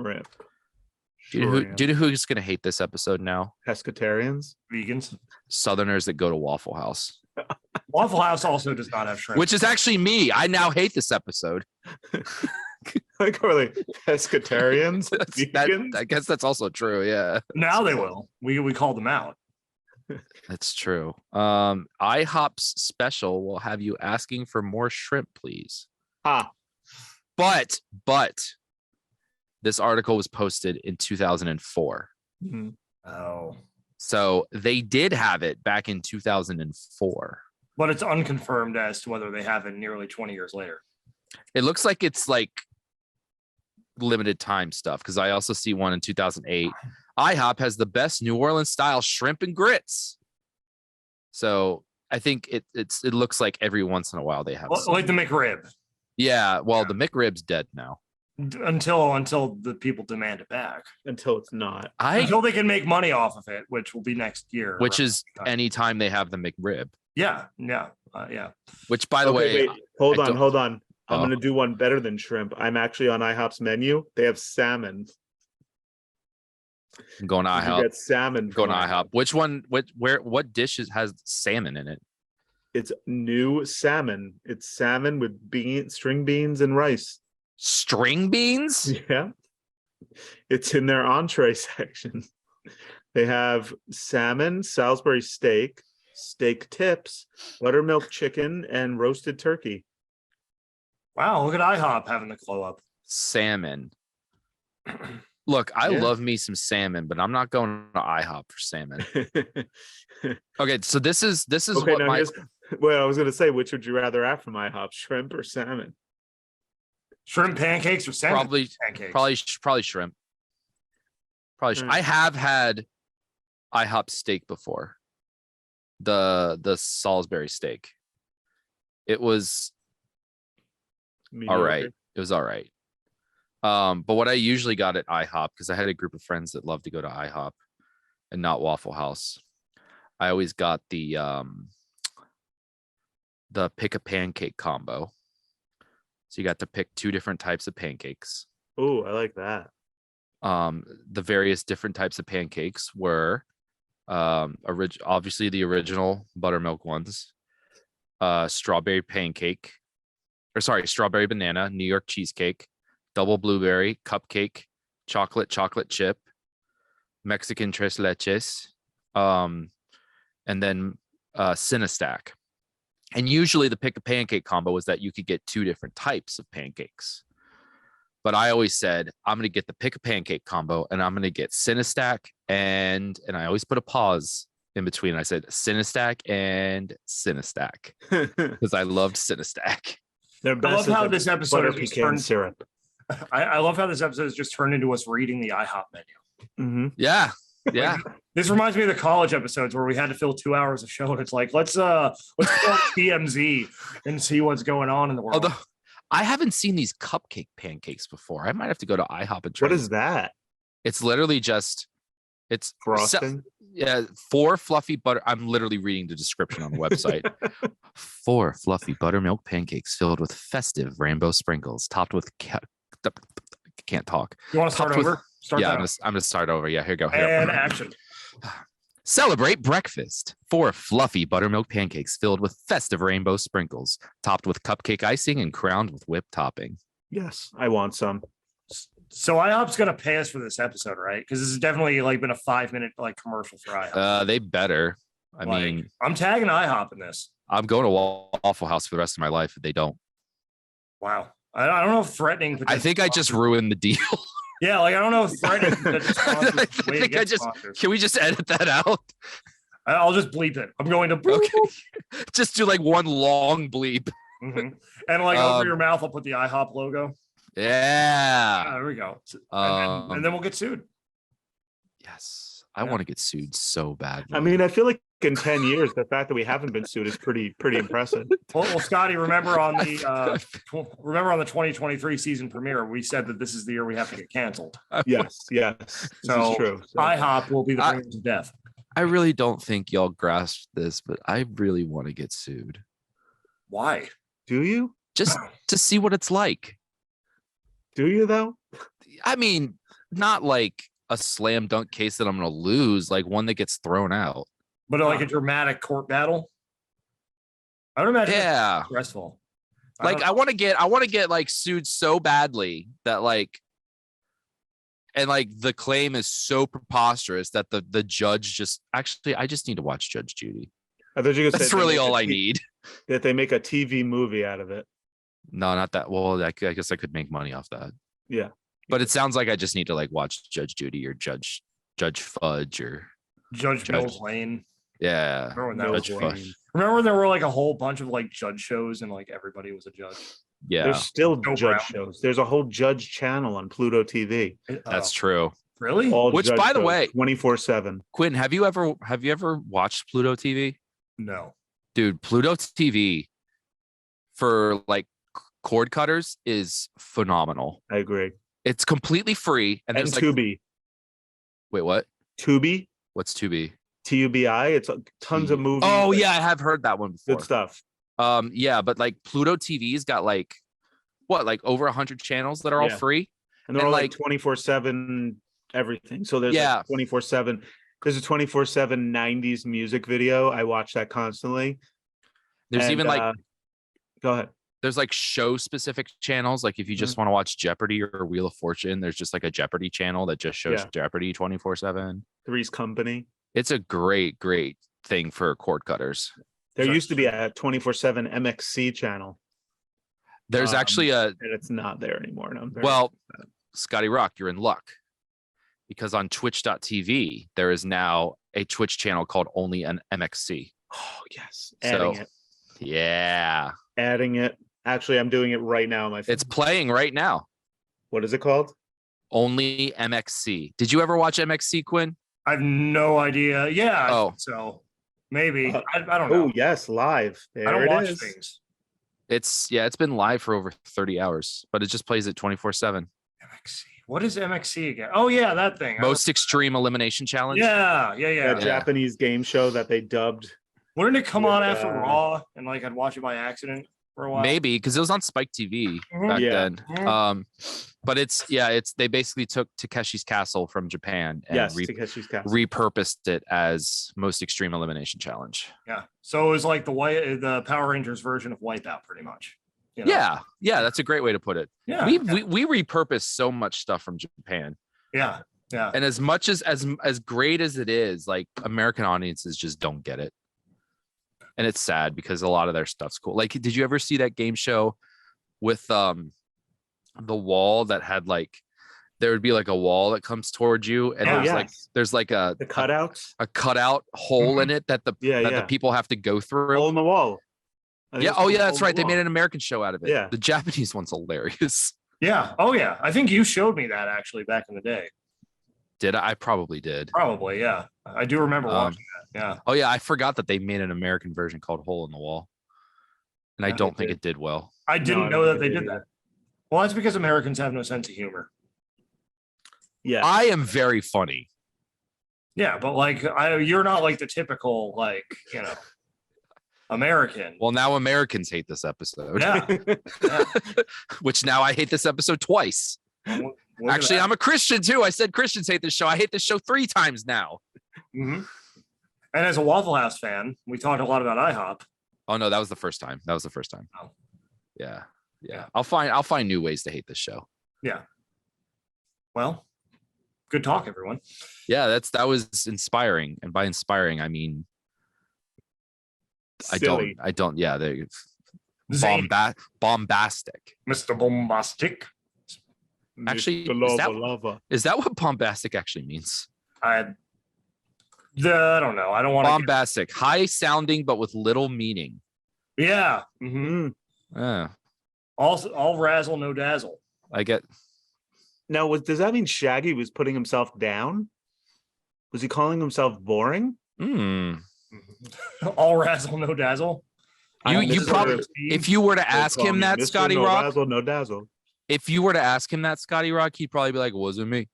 Do you know who's gonna hate this episode now? Pescatarians? Vegans? Southerners that go to Waffle House. Waffle House also does not have shrimp. Which is actually me. I now hate this episode. Like, are they pescatarians? I guess that's also true, yeah. Now they will. We called them out. That's true. IHOP's special will have you asking for more shrimp, please. But this article was posted in 2004. Mm-hmm. Oh. So they did have it back in 2004. But it's unconfirmed as to whether they have it nearly 20 years later. It looks like it's like limited time stuff, because I also see one in 2008. IHOP has the best New Orleans style shrimp and grits. So I think it looks like every once in a while they have like the McRib. Yeah, well, the McRib's dead now. Until the people demand it back. Until it's not. Until they can make money off of it, which will be next year. Which is anytime they have the McRib. Yeah. Which, by the way, wait, hold on. I'm going to do one better than shrimp. I'm actually on IHOP's menu. They have salmon. I'm going to IHOP. You get salmon. Going to IHOP. Which one? What dish has salmon in it? It's new salmon. It's salmon with string beans and rice. String beans? Yeah. It's in their entree section. They have salmon, Salisbury steak, steak tips, buttermilk chicken, and roasted turkey. Wow, look at IHOP having the glow up. Salmon. Look, I love me some salmon, but I'm not going to IHOP for salmon. Okay, so this is okay, what my. Well, I was going to say, which would you rather have from IHOP, shrimp or salmon? Shrimp pancakes or salmon pancakes? Probably shrimp. Probably. I have had IHOP steak before. The Salisbury steak. It was all right. It was all right. But what I usually got at IHOP, because I had a group of friends that love to go to IHOP and not Waffle House, I always got the pick a pancake combo. So you got to pick two different types of pancakes. Oh, I like that. The various different types of pancakes were obviously the original buttermilk ones, strawberry banana, New York cheesecake, double blueberry, cupcake, chocolate chip, Mexican tres leches, and then Cinestack. And usually the pick a pancake combo was that you could get two different types of pancakes. But I always said, I'm going to get the pick a pancake combo and I'm going to get Cinestack and I always put a pause in between. I said Cinestack and Cinestack because I loved Cinestack. I love how this episode has just turned syrup. I love how this episode has just turned into us reading the IHOP menu. Mm-hmm. Yeah. Like, this reminds me of the college episodes where we had to fill 2 hours of show, and it's like let's go TMZ and see what's going on in the world. I haven't seen these cupcake pancakes before. I might have to go to IHOP and try. What is that? It's literally just it's frosting. Yeah, 4 fluffy butter. I'm literally reading the description on the website. 4 fluffy buttermilk pancakes filled with festive rainbow sprinkles, topped with can't talk. You want to start over? I'm gonna start over. Yeah, here you go. And action. Celebrate breakfast. 4 fluffy buttermilk pancakes filled with festive rainbow sprinkles, topped with cupcake icing and crowned with whipped topping. Yes, I want some. So IHOP's gonna pay us for this episode, right? Because this has definitely like been a 5-minute like commercial for IHOP. They better. I mean, I'm tagging IHOP in this. I'm going to Waffle House for the rest of my life if they don't. Wow. I don't know if threatening. I think I just ruined the deal. Yeah, like I don't know if threatening. Can we just edit that out? I'll just bleep it. I'm going to just do like one long bleep. Mm-hmm. And like over your mouth, I'll put the IHOP logo. Yeah. There we go. And then we'll get sued. Yes. I want to get sued so bad. I mean, I feel like in 10 years, the fact that we haven't been sued is pretty impressive. Well, Scotty, remember on the 2023 season premiere, we said that this is the year we have to get canceled. Yes. This is true. So, IHOP will be the bringers of death. I really don't think y'all grasp this, but I really want to get sued. Why? Do you? Just to see what it's like. Do you though? I mean, not like a slam dunk case that I'm going to lose, like one that gets thrown out. But like a dramatic court battle. I don't imagine. Yeah, stressful. Like I want to get like sued so badly that like, and like the claim is so preposterous that the judge just actually, I just need to watch Judge Judy. I thought you were gonna That's really all I need. That they make a TV movie out of it. No, not that. Well, I guess I could make money off that. Yeah, but it sounds like I just need to like watch Judge Judy or Judge Fudge or Judge Mills Lane. Yeah. Remember when there were like a whole bunch of like judge shows and like everybody was a judge? Yeah. There's still judge shows. There's a whole judge channel on Pluto TV. That's true. Really? Which, by the way, 24/7. Quinn, have you ever watched Pluto TV? No. Dude, Pluto TV for like cord cutters is phenomenal. I agree. It's completely free. And there's Tubi. Wait, what? Tubi? What's Tubi? TUBI. It's tons of movies. Oh yeah, I have heard that one before. Good stuff. Yeah, but like Pluto TV's got like what, like over 100 channels that are all free, and they're all like 24/7 everything. So there's like 24/7. There's a 24/7 90s music video. I watch that constantly. There's even like, go ahead. There's like show specific channels. Like if you just want to watch Jeopardy or Wheel of Fortune, there's just like a Jeopardy channel that just shows Jeopardy 24/7. Three's Company. It's a great thing for cord cutters. There used to be a 24/7 MXC channel. There's actually and it's not there anymore. Well, Scotty Rock, you're in luck, because on twitch.tv, there is now a Twitch channel called Only an MXC. Oh, yes. Adding it. Yeah. Adding it. Actually, I'm doing it right now. It's playing right now. What is it called? Only MXC. Did you ever watch MXC, Quinn? I have no idea. Yeah. So maybe. I don't know. Oh, yes. Live. There I don't watch is. things. It's been live for over 30 hours, but it just plays it 24/7. MXC. What is MXC again? Oh yeah, that thing. Most Extreme Elimination Challenge. Yeah. That Japanese game show that they dubbed. Wouldn't it come on after Raw and like I'd watch it by accident for a while? Maybe, because it was on Spike TV back then. But they basically took Takeshi's Castle from Japan and Takeshi's Castle. repurposed it as Most Extreme Elimination Challenge. Yeah. So it was like the Power Rangers version of Wipeout, pretty much. You know? Yeah, that's a great way to put it. Yeah. We repurpose so much stuff from Japan. Yeah. And as much as great as it is, like American audiences just don't get it. And it's sad because a lot of their stuff's cool. Like, did you ever see that game show with the wall that had like, there would be like a wall that comes towards you, and there's like the cutouts, a cutout hole in it that the people have to go through. Hole in the wall. Yeah. Oh yeah, that's right. They made an American show out of it. Yeah. The Japanese one's hilarious. Yeah. Oh yeah. I think you showed me that actually back in the day. Did I? I probably did. Probably, yeah. I do remember watching that. Yeah. Oh yeah, I forgot that they made an American version called Hole in the Wall, and I don't think it did well. I didn't know that they did that. Well, that's because Americans have no sense of humor. Yeah. I am very funny. Yeah, but like you're not like the typical American. Well, now Americans hate this episode. Yeah. Which now I hate this episode twice. Well, actually, I'm a Christian too. I said Christians hate this show. I hate this show 3 times now. Mm-hmm. And as a Waffle House fan, we talked a lot about IHOP. Oh no, that was the first time. Oh. Yeah. I'll find new ways to hate this show. Yeah. Well, good talk, everyone. Yeah, that was inspiring, and by inspiring, I mean Silly. I don't. Yeah, they bombastic. Mr. Bombastic. Actually, lava. Is that what bombastic actually means? I don't know. I don't want to. Bombastic, high sounding but with little meaning. Yeah. Mm-hmm. Yeah. All razzle, no dazzle. I get. Now, does that mean Shaggy was putting himself down? Was he calling himself boring? All razzle, no dazzle. You probably, if you were to ask him that, Scotty Rock, razzle, no dazzle. If you were to ask him that, Scotty Rock, he'd probably be like, "Wasn't me."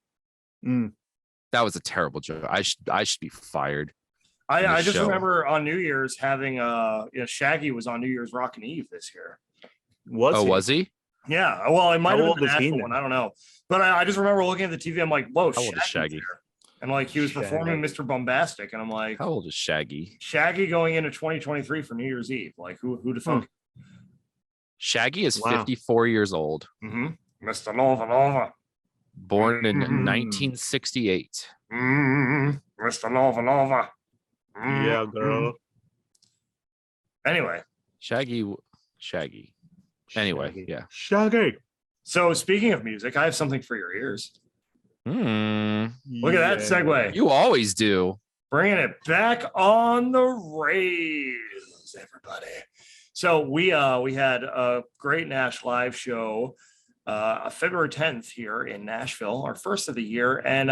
That was a terrible joke. I should be fired. I just remember on New Year's having Shaggy was on New Year's Rockin' Eve this year. Was he? Yeah. Well, it might have been the national one. I don't know. But I just remember looking at the TV. I'm like, whoa, how old is Shaggy? There. And like he was performing Mr. Bombastic. And I'm like, how old is Shaggy? Shaggy going into 2023 for New Year's Eve. Like who the fuck? Shaggy is 54 years old. Mm-hmm. Mr. Nova. Born in 1968. Mr. Nova. Yeah, girl. Anyway. Shaggy. Anyway, yeah. Shaggy. So speaking of music, I have something for your ears. Look at that segue. You always do. Bringing it back on the rails, everybody. So we had a great Nash live show February 10th here in Nashville, our first of the year. And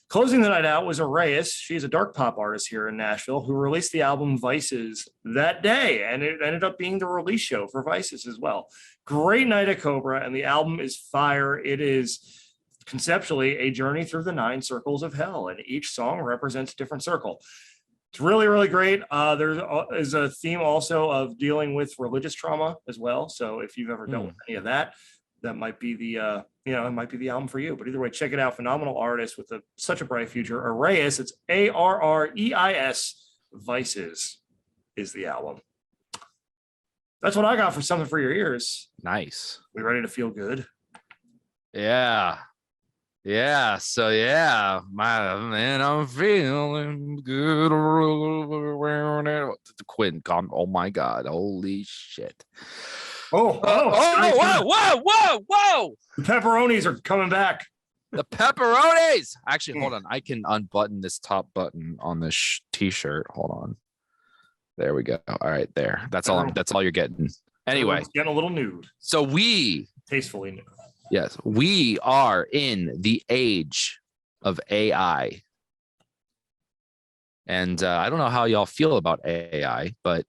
closing the night out was Arrayas. She's a dark pop artist here in Nashville who released the album Vices that day. And it ended up being the release show for Vices as well. Great night at Cobra, and the album is fire. It is conceptually a journey through the 9 circles of hell, and each song represents a different circle. It's really, really great. There is a theme also of dealing with religious trauma as well. So if you've ever dealt with any of that, that might be the it might be the album for you. But either way, check it out. Phenomenal artist with such a bright future. Arrayas. It's Arreis. Vices is the album. That's what I got for something for your ears. Nice. We ready to feel good? Yeah. So man, I'm feeling good. Quinn gone. Oh my God. Holy shit. Whoa. The pepperonis are coming back. The pepperonis. Actually, hold on. I can unbutton this top button on this t-shirt. Hold on. There we go. All right, there. That's all you're getting. Anyway, getting a little nude. So tastefully nude. Yes, we are in the age of AI. And I don't know how y'all feel about AI, but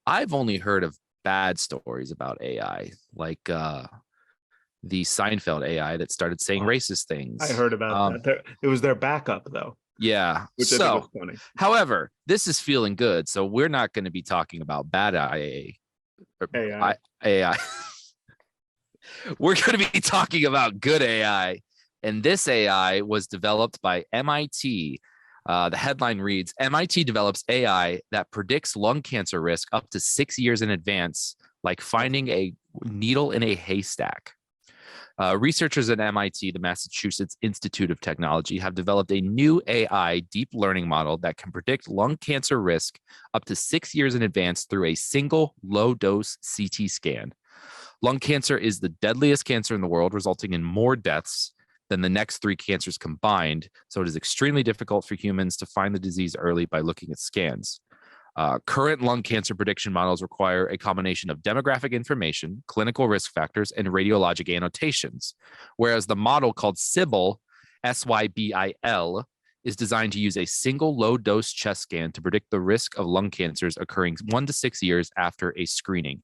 I've only heard of bad stories about AI, like the Seinfeld AI that started saying racist things. I heard about that. It was their backup, though. Yeah. Which I think was funny. However, this is Feelin Good, so we're not going to be talking about bad AI. We're going to be talking about good AI. And this AI was developed by MIT. The headline reads, MIT develops AI that predicts lung cancer risk up to 6 years in advance, like finding a needle in a haystack. Researchers at MIT, the Massachusetts Institute of Technology, have developed a new AI deep learning model that can predict lung cancer risk up to 6 years in advance through a single low-dose CT scan. Lung cancer is the deadliest cancer in the world, resulting in more deaths than the next 3 cancers combined. So it is extremely difficult for humans to find the disease early by looking at scans. Current lung cancer prediction models require a combination of demographic information, clinical risk factors, and radiologic annotations, whereas the model called SYBIL, SYBIL, is designed to use a single low-dose chest scan to predict the risk of lung cancers occurring 1 to 6 years after a screening.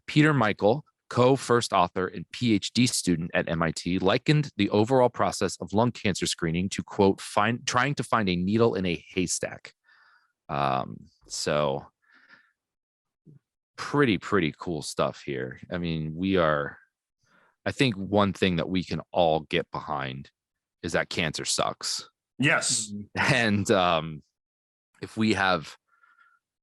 Peter Michael, co-first author and PhD student at MIT, likened the overall process of lung cancer screening to, quote, trying to find a needle in a haystack. So pretty cool stuff here. I mean, I think one thing that we can all get behind is that cancer sucks. Yes. And if we have,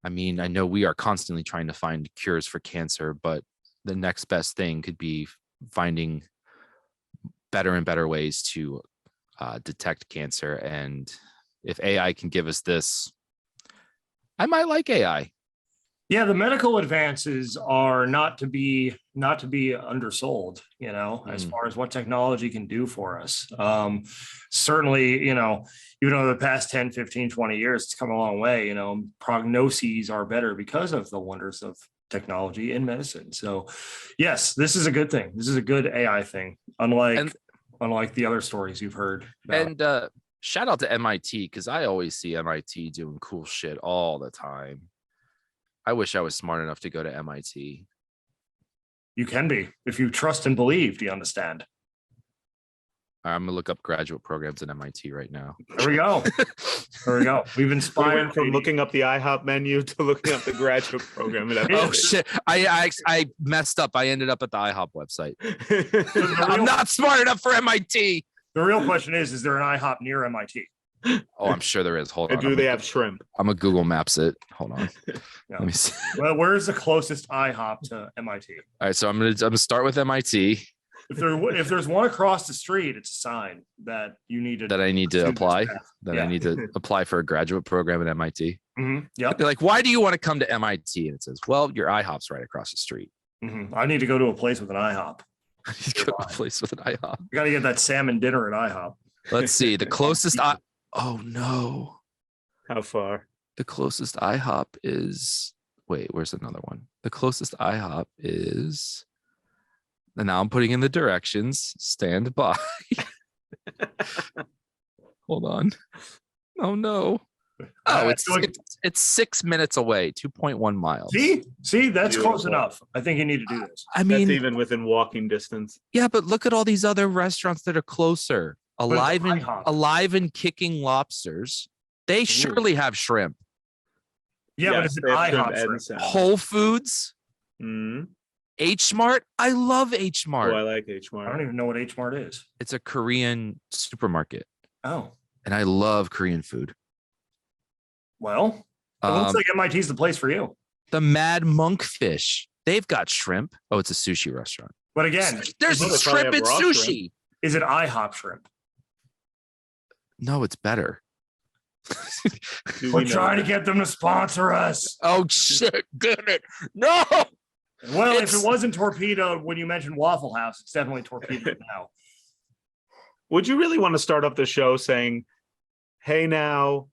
I mean, I know we are constantly trying to find cures for cancer, but the next best thing could be finding better and better ways to detect cancer. And if AI can give us this, I might like AI. Yeah, the medical advances are not to be undersold, as far as what technology can do for us. Certainly, even over the past 10, 15, 20 years, it's come a long way. Prognoses are better because of the wonders of technology in medicine. So yes, this is a good thing. This is a good AI thing, unlike the other stories you've heard about. And shout out to MIT, because I always see MIT doing cool shit all the time. I wish I was smart enough to go to MIT. You can be, if you trust and believe. Do you understand? I'm gonna look up graduate programs at MIT right now. There we go. We've inspired from looking up the IHOP menu to looking up the graduate program. Oh shit! I messed up. I ended up at the IHOP website. I'm not smart enough for MIT. The real question is there an IHOP near MIT? Oh, I'm sure there is. Hold on. Do they have shrimp? I'm gonna Google Maps it. Hold on. Yeah. Let me see. Well, where's the closest IHOP to MIT? All right, so I'm gonna start with MIT. If there's one across the street, it's a sign that you need to. That I need to apply. I need to apply for a graduate program at MIT. Mm-hmm. Yeah. They're like, why do you want to come to MIT? And it says, well, your IHOP's right across the street. Mm-hmm. I need to go to a place with an IHOP. I need to go to a place with an IHOP. You got to get that salmon dinner at IHOP. Let's see. The closest Oh no. How far? The closest IHOP is, wait, where's another one? The closest IHOP is, and now I'm putting in the directions. Stand by. Hold on. Oh no. Oh, it's 6 minutes away, 2.1 miles. See, that's close enough. I think you need to do this. I mean, that's even within walking distance. Yeah, but look at all these other restaurants that are closer. Alive and Kicking Lobsters. They surely have shrimp. Yeah, but it's an IHOP shrimp. Whole Foods. H Mart. I love H Mart. Oh, I like H Mart. I don't even know what H Mart is. It's a Korean supermarket. Oh. And I love Korean food. Well, it looks like MIT's the place for you. The Mad Monkfish. They've got shrimp. Oh, it's a sushi restaurant. But again, there's shrimp and sushi. Shrimp. Is it IHOP shrimp? No, it's better. We're trying to get them to sponsor us. Oh shit! Damn it! No. Well, if it wasn't torpedoed when you mentioned Waffle House, it's definitely torpedoed now. Would you really want to start up the show saying, "Hey now,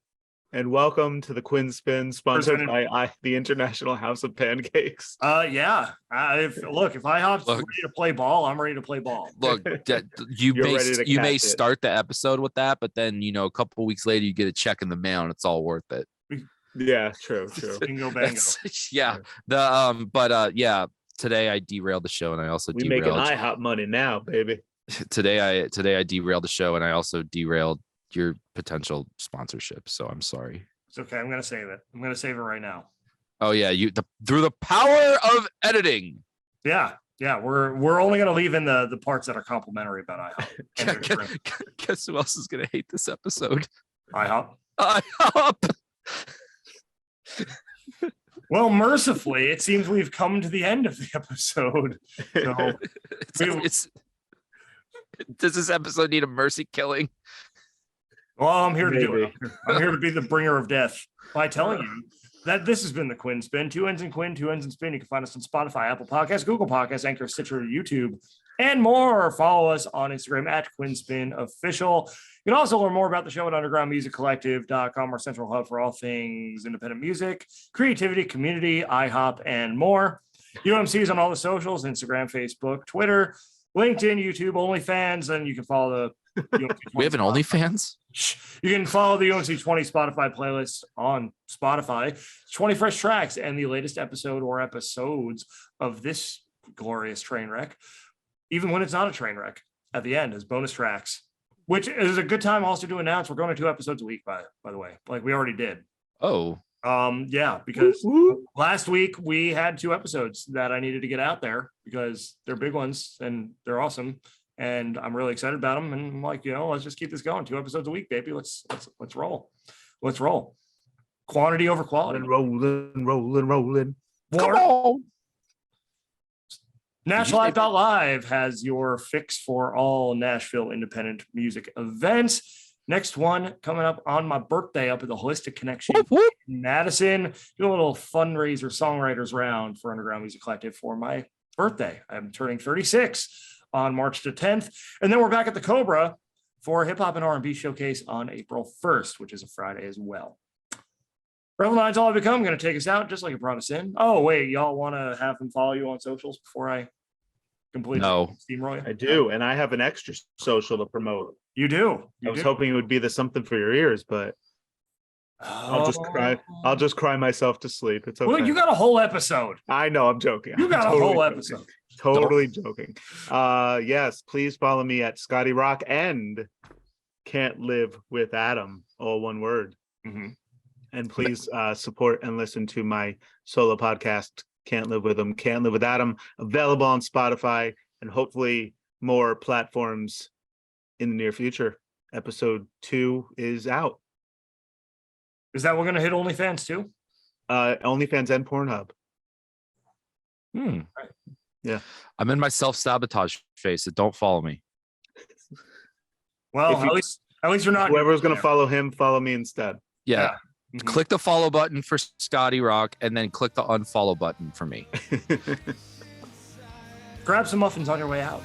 and welcome to the Quinn Spinn, sponsored by the International House of Pancakes"? Yeah. If IHOP's ready to play ball, I'm ready to play ball. Look, you may start the episode with that, but then a couple weeks later you get a check in the mail and it's all worth it. Yeah, true. Bingo bango. Yeah. Yeah. Today I derailed the show and I also making IHOP money now, baby. Today I derailed the show and I also derailed your potential sponsorship. So I'm sorry. It's okay. I'm gonna save it. I'm gonna save it right now. Oh yeah, through the power of editing. Yeah. We're only gonna leave in the parts that are complimentary about IHOP. Guess who else is gonna hate this episode? IHOP. Well, mercifully, it seems we've come to the end of the episode. So does this episode need a mercy killing? Well, I'm here to do it. I'm here to be the bringer of death by telling you that this has been the Quinn Spinn. 2 N's in Quinn, 2 N's in Spin. You can find us on Spotify, Apple Podcasts, Google Podcasts, Anchor, Stitcher, YouTube, and more. Follow us on Instagram at Quinn Spinn Official. You can also learn more about the show at undergroundmusiccollective.com, our central hub for all things independent music, creativity, community, IHOP, and more. UMC is on all the socials: Instagram, Facebook, Twitter, LinkedIn, YouTube, OnlyFans, and you can follow the we have an OnlyFans? You can follow the UMC 20 Spotify playlist on Spotify. 20 fresh tracks and the latest episode or episodes of this glorious train wreck, even when it's not a train wreck at the end as bonus tracks, which is a good time also to announce we're going to 2 episodes a week, by the way, like we already did. Oh. Yeah, because last week we had 2 episodes that I needed to get out there because they're big ones and they're awesome. And I'm really excited about them. And I'm like, let's just keep this going. 2 episodes a week, baby. Let's roll. Let's roll. Quantity over quality. Rolling. Come on. NashLive.live has your fix for all Nashville independent music events. Next one coming up on my birthday up at the Holistic Connection in Madison. Do a little fundraiser songwriters round for Underground Music Collective for my birthday. I'm turning 36 on March the 10th. And then we're back at the Cobra for Hip Hop and R&B Showcase on April 1st, which is a Friday as well. Rebel Nine's All I Become going to take us out just like it brought us in. Oh, wait, y'all want to have them follow you on socials before I completely steamroll you? I do, and I have an extra social to promote. You do. I was hoping it would be the something for your ears, but I'll just cry myself to sleep. It's okay. Well, you got a whole episode. I know, I'm joking. You got a whole episode. Totally joking. Yes, please follow me at Scotty Rock and Can't Live with Adam, all one word. Mm-hmm. And please support and listen to my solo podcast, Can't Live With Him, Can't Live With Adam, available on Spotify and hopefully more platforms in the near future. Episode 2 is out. Is that we're going to hit OnlyFans too? OnlyFans and Pornhub. Right. Yeah. I'm in my self-sabotage phase, so don't follow me. Well, at least you're not. Whoever's going to follow him, follow me instead. Yeah. Mm-hmm. Click the follow button for Scotty Rock and then click the unfollow button for me. Grab some muffins on your way out.